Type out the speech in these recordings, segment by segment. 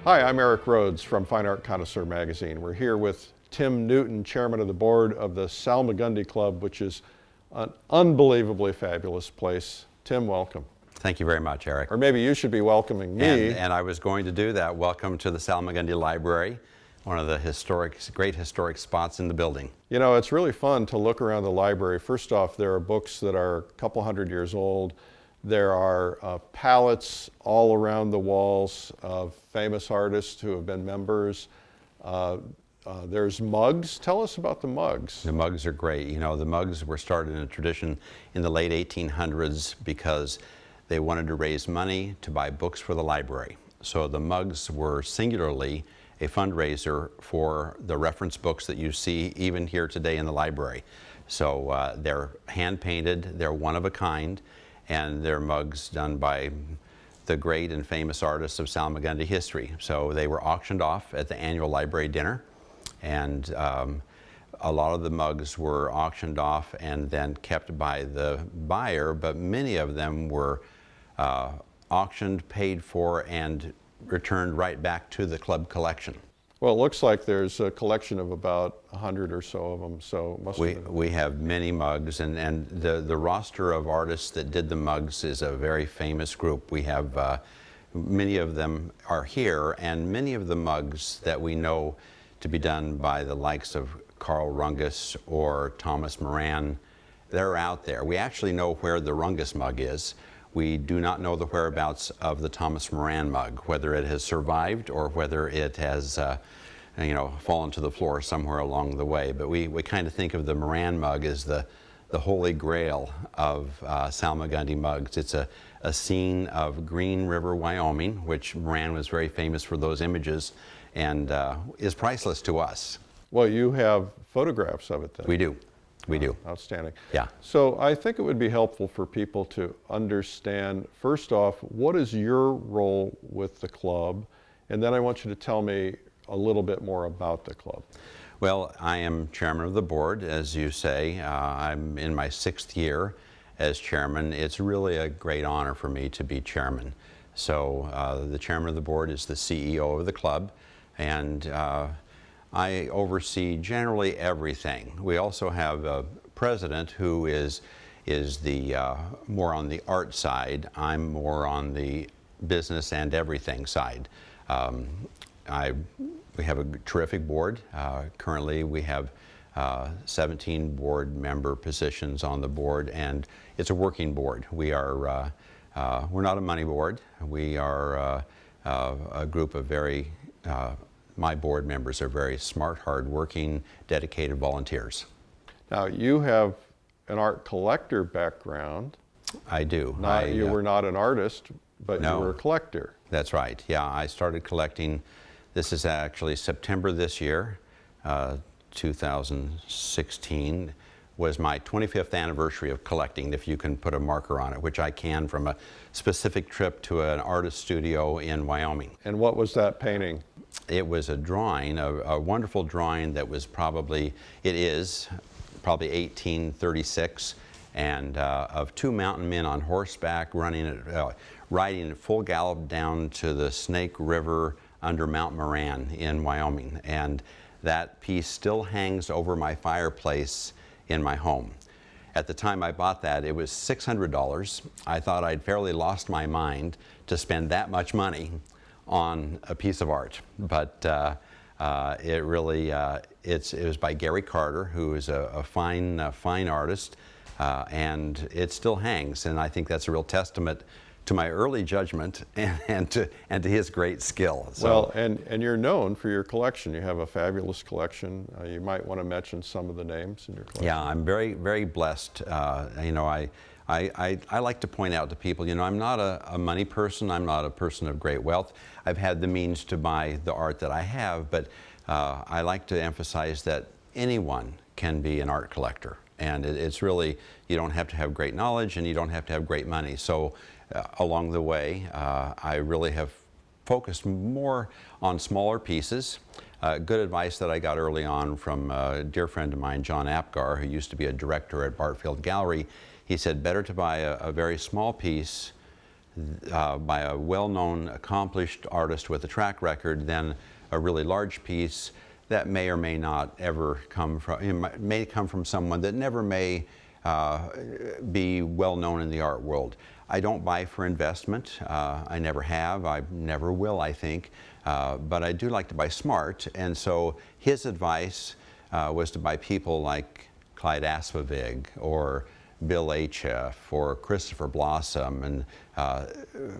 Hi, I'm Eric Rhoads from Fine Art Connoisseur magazine. We're here with Tim Newton, chairman of the board of the Salmagundi Club, which is an unbelievably fabulous place. Tim, welcome. Thank you very much, Eric. Or maybe you should be welcoming me. And I was going to do that. Welcome to the Salmagundi Library, one of the great historic spots in the building. You know, it's really fun to look around the library. First off, there are books that are a couple hundred years old. There are palettes all around the walls of famous artists who have been members. There's mugs. Tell us about the mugs. The mugs are great. You know, the mugs were started in a tradition in the late 1800s because they wanted to raise money to buy books for the library. So the mugs were singularly a fundraiser for the reference books that you see even here today in the library. So they're hand-painted, they're one of a kind, and they're mugs done by the great and famous artists of Salmagundi history. So they were auctioned off at the annual library dinner, and a lot of the mugs were auctioned off and then kept by the buyer, but many of them were auctioned, paid for, and returned right back to the club collection. Well, it looks like there's a collection of about 100 or so of them, so we have many mugs, and the roster of artists that did the mugs is a very famous group. We have many of them are here, and many of the mugs that we know to be done by the likes of Carl Rungus or Thomas Moran, they're out there. We actually know where the Rungus mug is. We do not know the whereabouts of the Thomas Moran mug, whether it has survived or whether it has fallen to the floor somewhere along the way. But we kind of think of the Moran mug as the holy grail of Salmagundi mugs. It's a scene of Green River, Wyoming, which Moran was very famous for those images, and is priceless to us. Well, you have photographs of it then. We do. We do. Outstanding. Yeah. So I think it would be helpful for people to understand, first off, what is your role with the club? And then I want you to tell me a little bit more about the club. Well, I am chairman of the board, as you say. I'm in my 6th year as chairman. It's really a great honor for me to be chairman. So the chairman of the board is the CEO of the club, and I oversee generally everything. We also have a president who is the more on the art side. I'm more on the business and everything side. We have a terrific board. Currently we have 17 board member positions on the board, and it's a working board. We're not a money board. We are a group of very my board members are very smart, hard-working, dedicated volunteers. Now, you have an art collector background. I do. You were not an artist, but no, you were a collector. That's right. Yeah, I started collecting. This is actually September this year, 2016, was my 25th anniversary of collecting, if you can put a marker on it, which I can from a specific trip to an artist studio in Wyoming. And what was that painting? It was a drawing, a wonderful drawing that was probably 1836, and of 2 mountain men on horseback riding at full gallop down to the Snake River under Mount Moran in Wyoming. And that piece still hangs over my fireplace in my home. At the time I bought that, it was $600. I thought I'd fairly lost my mind to spend that much money on a piece of art, but it was by Gary Carter, who is a fine artist, and it still hangs. And I think that's a real testament to my early judgment and to his great skill. So, well, and you're known for your collection. You have a fabulous collection. You might want to mention some of the names in your collection. Yeah, I'm very, very blessed. I like to point out to people, I'm not a money person. I'm not a person of great wealth. I've had the means to buy the art that I have, but I like to emphasize that anyone can be an art collector. And it's really, you don't have to have great knowledge and you don't have to have great money. So along the way, I really have focused more on smaller pieces. Good advice that I got early on from a dear friend of mine, John Apgar, who used to be a director at Bartfield Gallery. He said, better to buy a very small piece by a well-known, accomplished artist with a track record than a really large piece that may or may not ever come from, may come from someone that never may be well known in the art world. I don't buy for investment. I never have. I never will, I think. But I do like to buy smart. And so his advice was to buy people like Clyde Asfavig or Bill H.F. or Christopher Blossom and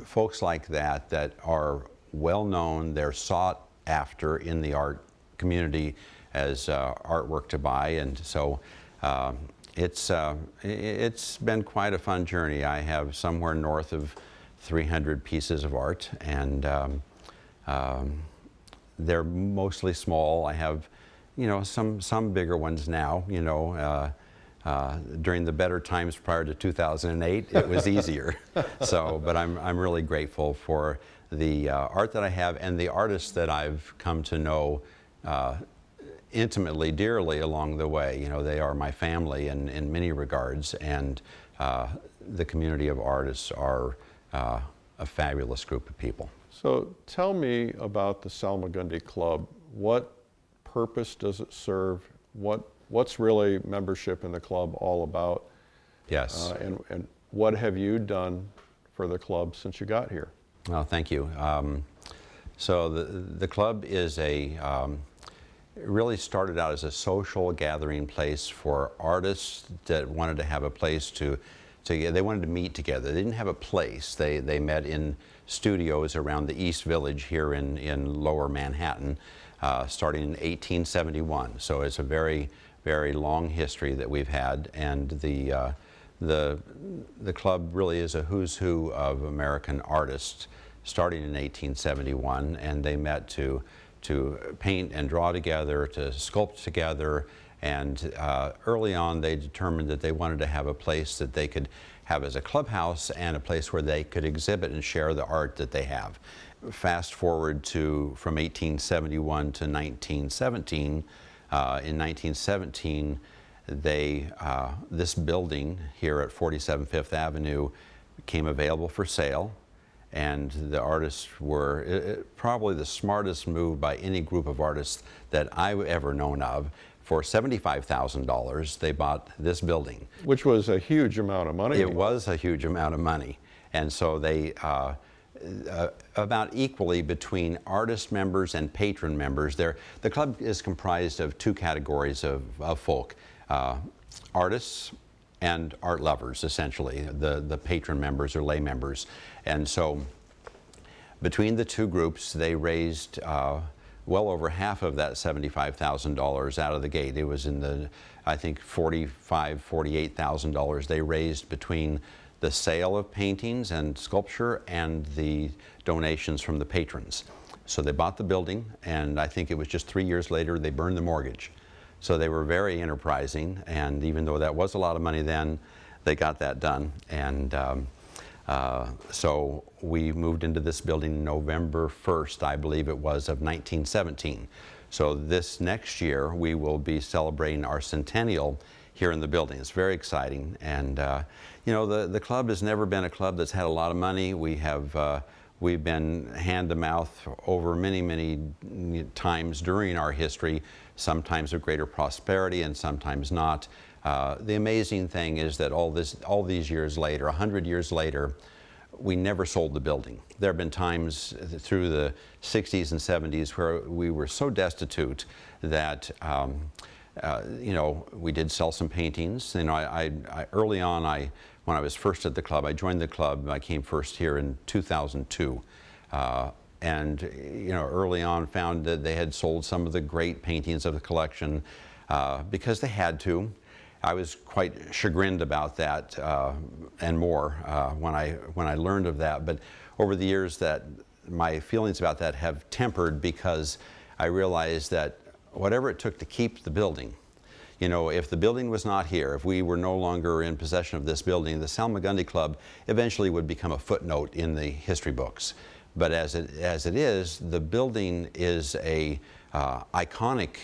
folks like that that are well known. They're sought after in the art community as artwork to buy, and so it's been quite a fun journey. I have somewhere north of 300 pieces of art, and they're mostly small. I have, some bigger ones now. During the better times prior to 2008, it was easier. But I'm really grateful for the art that I have and the artists that I've come to know intimately, dearly along the way. They are my family in many regards, and the community of artists are a fabulous group of people. So tell me about the Salmagundi Club. What purpose does it serve? What's really membership in the club all about? Yes. And what have you done for the club since you got here? Well, thank you. So the club is it really started out as a social gathering place for artists that wanted to have a place they wanted to meet together. They didn't have a place. They met in studios around the East Village here in Lower Manhattan, starting in 1871. So it's a very, very long history that we've had, and the club really is a who's who of American artists, starting in 1871, and they met to paint and draw together, to sculpt together, and early on they determined that they wanted to have a place that they could have as a clubhouse and a place where they could exhibit and share the art that they have. Fast forward from 1871 to 1917. In 1917, this building here at 47 Fifth Avenue became available for sale, and the artists were probably the smartest move by any group of artists that I've ever known of. For $75,000, they bought this building. Which was a huge amount of money. It was a huge amount of money. And so they, about equally between artist members and patron members, the club is comprised of two categories of folk. Artists and art lovers, essentially, the patron members or lay members. And so between the two groups, they raised well over half of that $75,000 out of the gate. It was in the, I think, $48,000 they raised between the sale of paintings and sculpture and the donations from the patrons. So they bought the building, and I think it was just 3 years later they burned the mortgage. So they were very enterprising, and even though that was a lot of money then, they got that done. And so we moved into this building November 1st, I believe it was, of 1917. So this next year we will be celebrating our centennial here in the building. It's very exciting, and the club has never been a club that's had a lot of money. We've been hand to mouth over many times during our history, sometimes of greater prosperity and sometimes not. The amazing thing is that all these years later, 100 years later, we never sold the building. There have been times through the 60s and 70s where we were so destitute that we did sell some paintings. Early on, when I was first at the club, I joined the club. I came first here in 2002. And early on found that they had sold some of the great paintings of the collection because they had to. I was quite chagrined about that and more when I learned of that. But over the years, that my feelings about that have tempered, because I realized that whatever it took to keep the building, if the building was not here, if we were no longer in possession of this building, the Salmagundi Club eventually would become a footnote in the history books. But as it is, the building is a iconic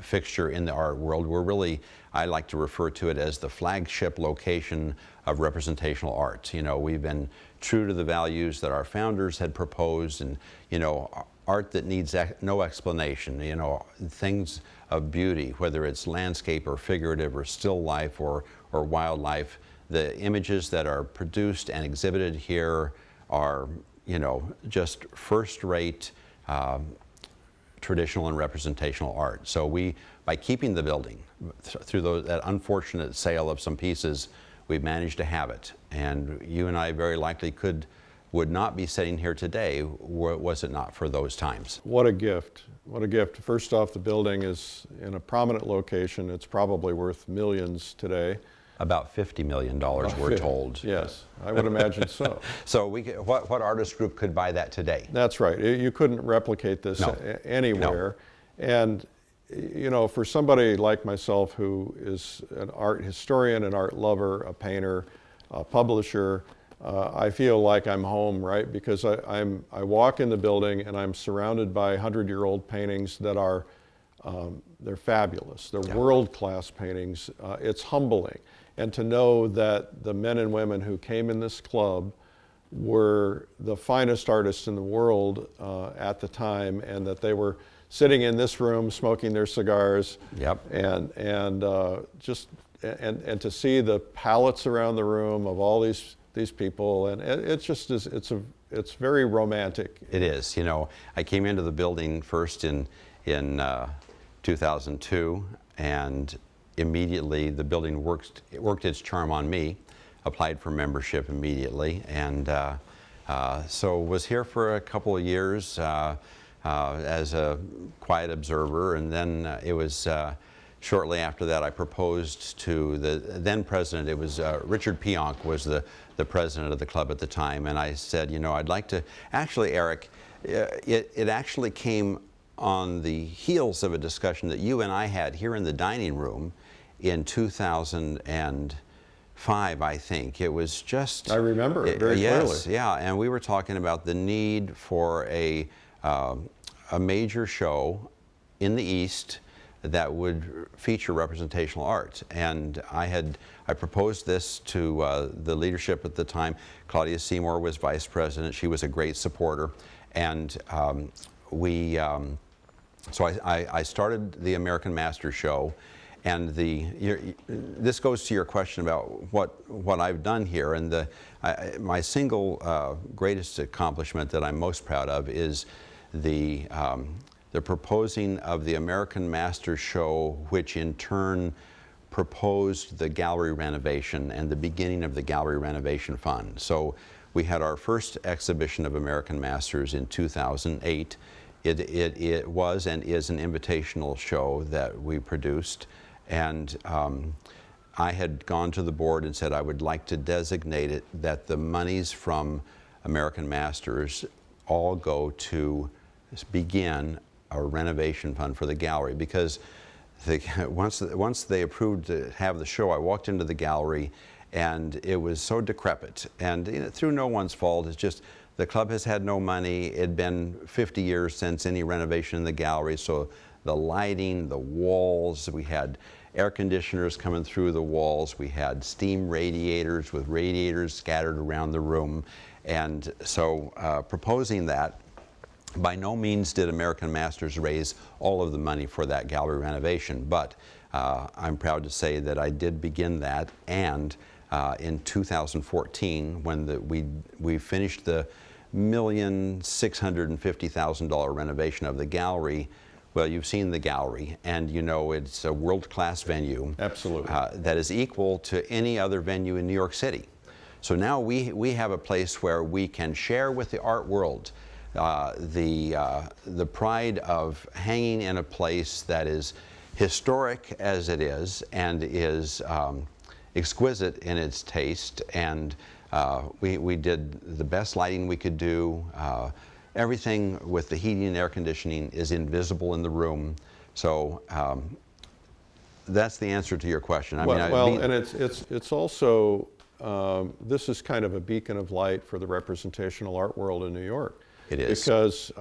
fixture in the art world. We're really, I like to refer to it as the flagship location of representational art. You know, we've been true to the values that our founders had proposed, and, you know, art that needs no explanation, you know, things of beauty, whether it's landscape or figurative or still life or wildlife. The images that are produced and exhibited here are, you know, just first-rate traditional and representational art. So we, by keeping the building through that unfortunate sale of some pieces, we've managed to have it. And you and I very likely would not be sitting here today was it not for those times. What a gift. What a gift. First off, the building is in a prominent location. It's probably worth millions today. About $50 million, we're told. Yes, I would imagine so. So what artist group could buy that today? That's right. You couldn't replicate this anywhere. No. And, you know, for somebody like myself who is an art historian, an art lover, a painter, a publisher, I feel like I'm home, right? Because I walk in the building and I'm surrounded by 100-year-old paintings that are, they're fabulous. They're world-class paintings. It's humbling. And to know that the men and women who came in this club were the finest artists in the world at the time, and that they were sitting in this room smoking their cigars. Yep. And to see the palettes around the room of all these people, and it's just it's very romantic. It is. You know, I came into the building first in 2002, and immediately the building worked its charm on me. Applied for membership immediately, and so was here for a couple of years as a quiet observer, and then it was shortly after that I proposed to the then president. It was Richard Pionk was the president of the club at the time, and I said, you know, I'd like to, actually, Eric, it actually came on the heels of a discussion that you and I had here in the dining room in 2005, I think. It was just... I remember it very clearly. Yes, yeah, and we were talking about the need for a major show in the East that would feature representational art. And I proposed this to the leadership at the time. Claudia Seymour was vice president. She was a great supporter. And so I started the American Masters show. And this goes to your question about what I've done here. And my single greatest accomplishment that I'm most proud of is the proposing of the American Masters show, which in turn proposed the gallery renovation and the beginning of the gallery renovation fund. So we had our first exhibition of American Masters in 2008. It was and is an invitational show that we produced. And I had gone to the board and said I would like to designate it that the monies from American Masters all go to begin a renovation fund for the gallery, because once they approved to have the show, I walked into the gallery and it was so decrepit, and through no one's fault. It's just the club has had no money. It'd been 50 years since any renovation in the gallery, so the lighting, the walls, we had air conditioners coming through the walls, we had steam radiators with radiators scattered around the room. And so proposing that, by no means did American Masters raise all of the money for that gallery renovation, but I'm proud to say that I did begin that. And in 2014, when we finished the $1,650,000 renovation of the gallery. Well, you've seen the gallery, and you know it's a world-class venue. Absolutely. That is equal to any other venue in New York City. So now we have a place where we can share with the art world the pride of hanging in a place that is historic as it is, and is exquisite in its taste. And we did the best lighting we could do. Everything with the heating and air conditioning is invisible in the room. So that's the answer to your question. I mean, and it's also, this is kind of a beacon of light for the representational art world in New York. It is. Because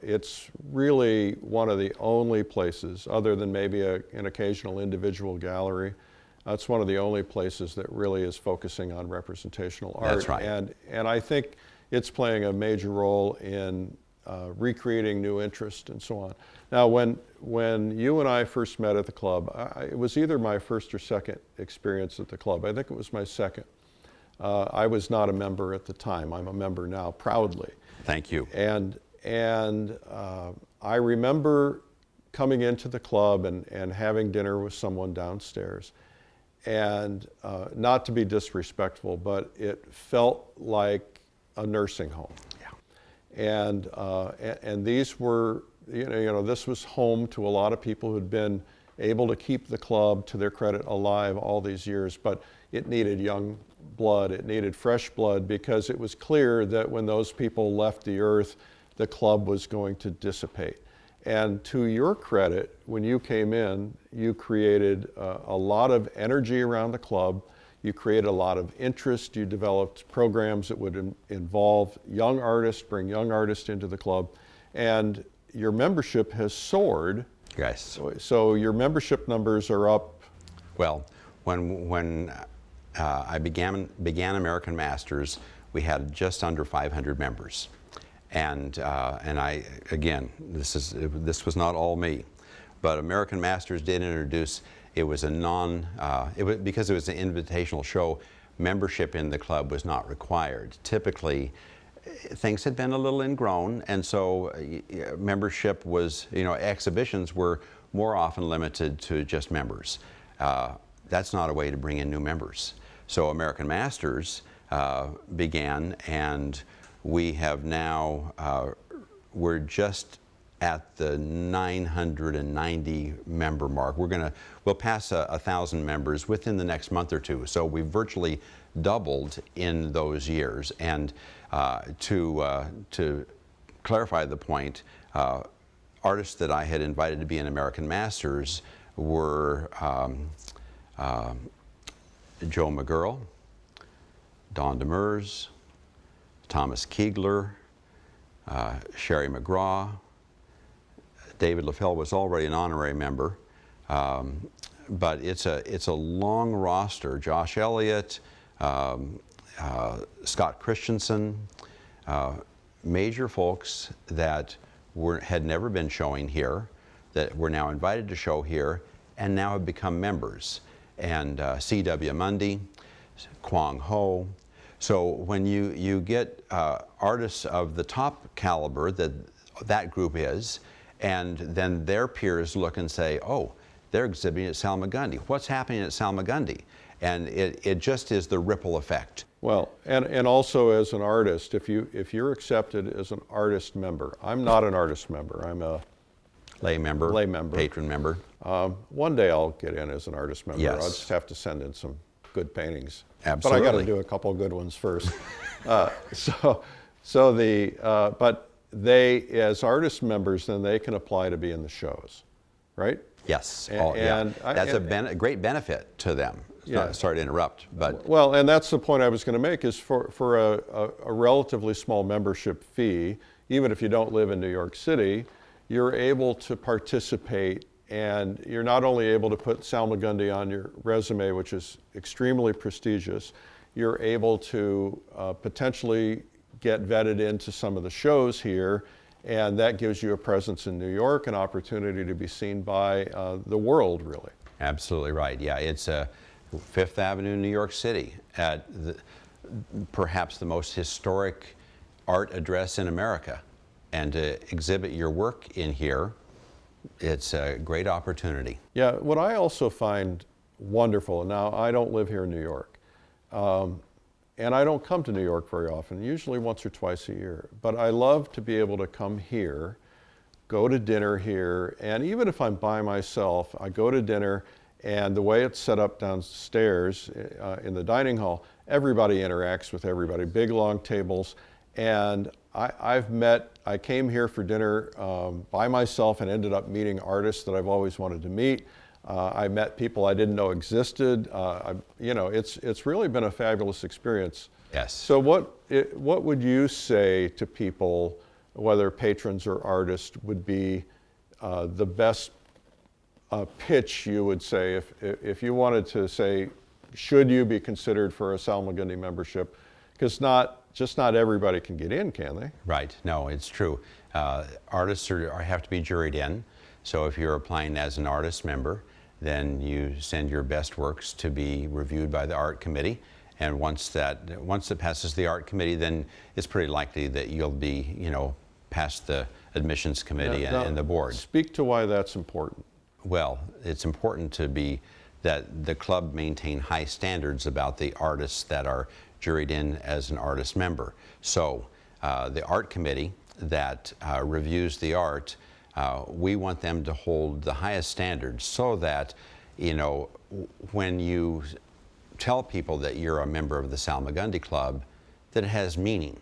it's really one of the only places, other than maybe an occasional individual gallery, it's one of the only places that really is focusing on representational art. That's right. And I think it's playing a major role in recreating new interest and so on. Now, when you and I first met at the club, it was either my first or second experience at the club. I think it was my second. I was not a member at the time. I'm a member now, proudly. Thank you. And I remember coming into the club and having dinner with someone downstairs. And not to be disrespectful, but it felt like a nursing home. Yeah. And these were, this was home to a lot of people who'd been able to keep the club, to their credit, alive all these years. But it needed young blood, it needed fresh blood, because it was clear that when those people left the earth, the club was going to dissipate. And to your credit, when you came in, you created a lot of energy around the club. You created a lot of interest. You developed programs that would involve young artists, bring young artists into the club. And your membership has soared. Yes. So your membership numbers are up. Well, when I began American Masters, we had just under 500 members. And I, again, this was not all me, but American Masters did introduce, it was a because it was an invitational show, membership in the club was not required. Typically, things had been a little ingrown, and so membership was, exhibitions were more often limited to just members. That's not a way to bring in new members. So American Masters began, and we have now, we're just at the 990 member mark. We'll pass 1,000 members within the next month or two. So we've virtually doubled in those years. And to clarify the point, artists that I had invited to be in American Masters were Joe McGurl, Don Demers, Thomas Keegler, Sherry McGraw. David LaFell was already an honorary member, but it's a long roster. Josh Elliott, Scott Christensen, major folks that had never been showing here, that were now invited to show here, and now have become members. And C.W. Mundy, Kwang Ho. So when you get artists of the top caliber that group is, and then their peers look and say, oh, they're exhibiting at Salmagundi. What's happening at Salmagundi? And it just is the ripple effect. Well, and also as an artist, if you're accepted as an artist member, I'm not an artist member, I'm a lay member, patron member. One day I'll get in as an artist member. Yes. I'll just have to send in some good paintings. Absolutely. But I got to do a couple good ones first. But they, as artist members, then they can apply to be in the shows, right? Yes. That's a great benefit to them. Yeah. Sorry to interrupt, but well, and that's the point I was going to make, is for a relatively small membership fee, even if you don't live in New York City, you're able to participate, and you're not only able to put Salmagundi on your resume, which is extremely prestigious, you're able to potentially get vetted into some of the shows here, and that gives you a presence in New York, an opportunity to be seen by the world, really. Absolutely right. Yeah, it's Fifth Avenue, New York City, at perhaps the most historic art address in America. And to exhibit your work in here, it's a great opportunity. Yeah, what I also find wonderful, and now I don't live here in New York, and I don't come to New York very often, usually once or twice a year, but I love to be able to come here, go to dinner here, and even if I'm by myself, I go to dinner, and the way it's set up downstairs in the dining hall, everybody interacts with everybody, big long tables, and I came here for dinner by myself and ended up meeting artists that I've always wanted to meet. I met people I didn't know existed. It's really been a fabulous experience. Yes. So what would you say to people whether patrons or artists, would be the best pitch you would say if you wanted to say, should you be considered for a Salmagundi membership? Because just not everybody can get in, can they? Right. No, it's true. Artists have to be juried in. So if you're applying as an artist member, then you send your best works to be reviewed by the art committee. And once it passes the art committee, then it's pretty likely that you'll be, past the admissions committee and the board. Speak to why that's important. Well, it's important that the club maintain high standards about the artists that are juried in as an artist member. So the art committee that reviews the art, we want them to hold the highest standards so that, when you tell people that you're a member of the Salmagundi Club, that it has meaning.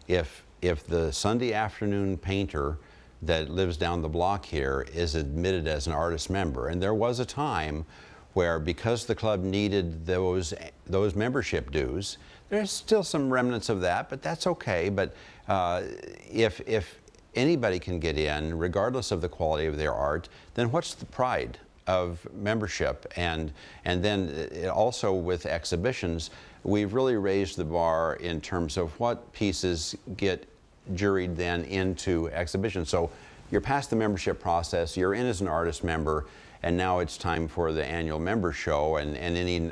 If the Sunday afternoon painter that lives down the block here is admitted as an artist member, and there was a time where, because the club needed those membership dues, there's still some remnants of that, but that's okay. But if anybody can get in, regardless of the quality of their art, then what's the pride of membership? And then also with exhibitions, we've really raised the bar in terms of what pieces get juried then into exhibitions. So you're past the membership process, you're in as an artist member, and now it's time for the annual member show and any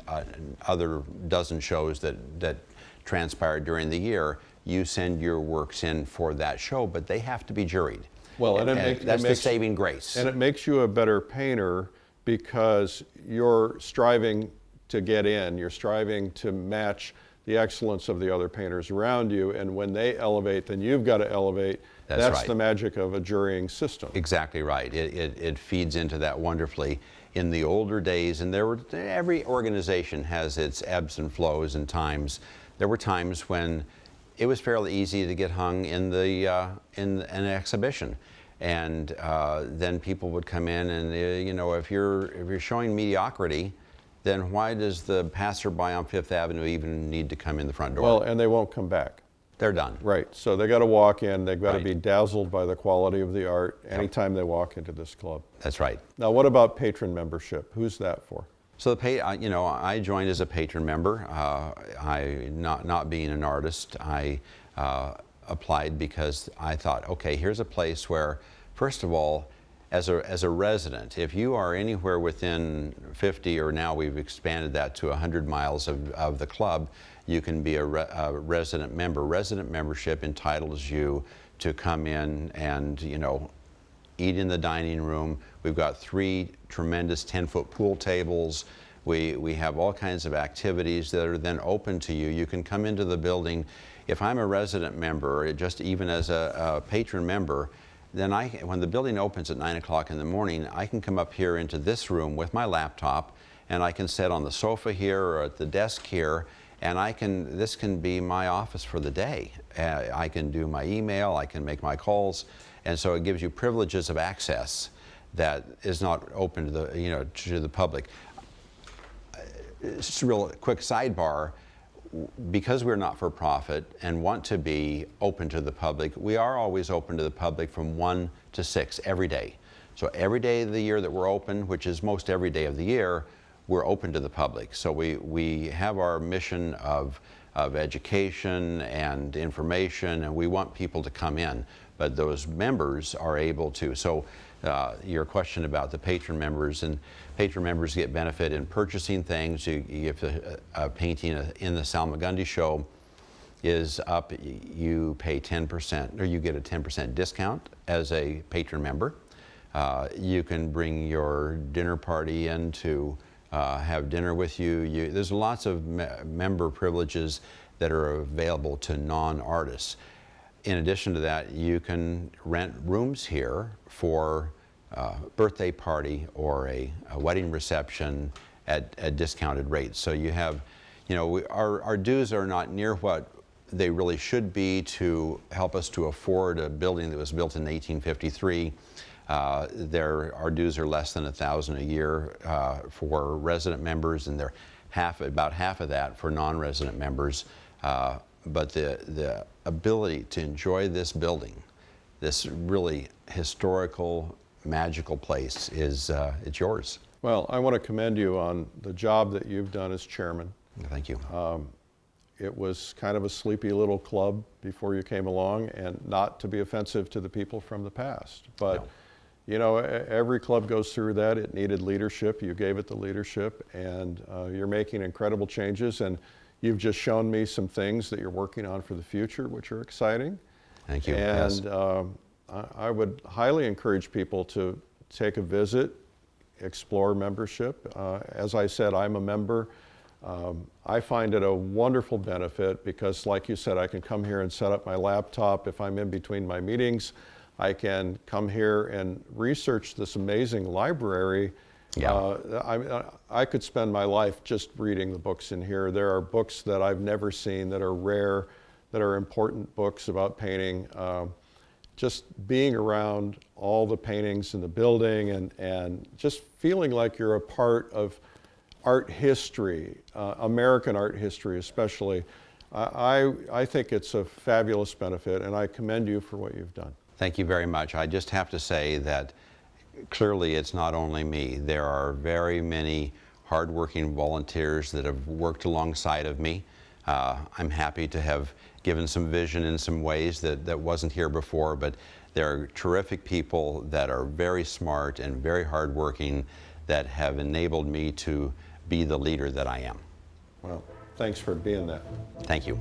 other dozen shows that transpired during the year. You send your works in for that show, but they have to be juried. Well, that's the saving grace. And it makes you a better painter because you're striving to get in, you're striving to match the excellence of the other painters around you, and when they elevate, then you've got to elevate. That's right. The magic of a jurying system. Exactly right. It feeds into that wonderfully. In the older days, and every organization has its ebbs and flows and times. There were times when it was fairly easy to get hung in in an exhibition, and then people would come in, and if you're showing mediocrity, then why does the passerby on Fifth Avenue even need to come in the front door? Well, and they won't come back. They're done. Right. So they got to walk in. They've got to Right. be dazzled by the quality of the art anytime they walk into this club. That's right. Now, what about patron membership? Who's that for? So I joined as a patron member. Not being an artist, I applied because I thought, okay, here's a place where, first of all, as a resident, if you are anywhere within 50, or now we've expanded that to 100 miles of the club, you can be a resident member. Resident membership entitles you to come in and eat in the dining room. We've got 3 tremendous 10-foot pool tables. We have all kinds of activities that are then open to you. You can come into the building. If I'm a resident member, just even as a patron member, then when the building opens at 9 o'clock in the morning, I can come up here into this room with my laptop, and I can sit on the sofa here or at the desk here, and this can be my office for the day. I can do my email, I can make my calls, and so it gives you privileges of access that is not open to the public. Just a real quick sidebar. Because we're not for profit and want to be open to the public, we are always open to the public from 1 to 6 every day. So every day of the year that we're open, which is most every day of the year, we're open to the public. So we have our mission of education and information, and we want people to come in, but those members are able to. So your question about the patron members, and patron members get benefit in purchasing things. If a painting in the Salmagundi show is up, you pay 10%, or you get a 10% discount as a patron member. You can bring your dinner party in to have dinner with you. There's lots of member privileges that are available to non-artists. In addition to that, you can rent rooms here for a birthday party or a wedding reception at discounted rates. So you have, our dues are not near what they really should be to help us to afford a building that was built in 1853. Our dues are less than $1,000 a year for resident members, and they're about half of that for non-resident members. But the ability to enjoy this building this really historical, magical place is it's yours. Well, I want to commend you on the job that you've done as chairman. Thank you. It was kind of a sleepy little club before you came along, and not to be offensive to the people from the past. But, No. you know, every club goes through that. It needed leadership. You gave it the leadership, and you're making incredible changes. And you've just shown me some things that you're working on for the future, which are exciting. Thank you. And Yes. I would highly encourage people to take a visit, explore membership. As I said, I'm a member. I find it a wonderful benefit because, like you said, I can come here and set up my laptop if I'm in between my meetings. I can come here and research this amazing library. Yeah. I could spend my life just reading the books in here. There are books that I've never seen that are rare, that are important books about painting. Just being around all the paintings in the building and just feeling like you're a part of art history, American art history especially, I think it's a fabulous benefit, and I commend you for what you've done. Thank you very much. I just have to say that clearly it's not only me. There are very many hardworking volunteers that have worked alongside of me. I'm happy to have given some vision in some ways that wasn't here before, but there are terrific people that are very smart and very hardworking that have enabled me to be the leader that I am. Well, thanks for being that. Thank you.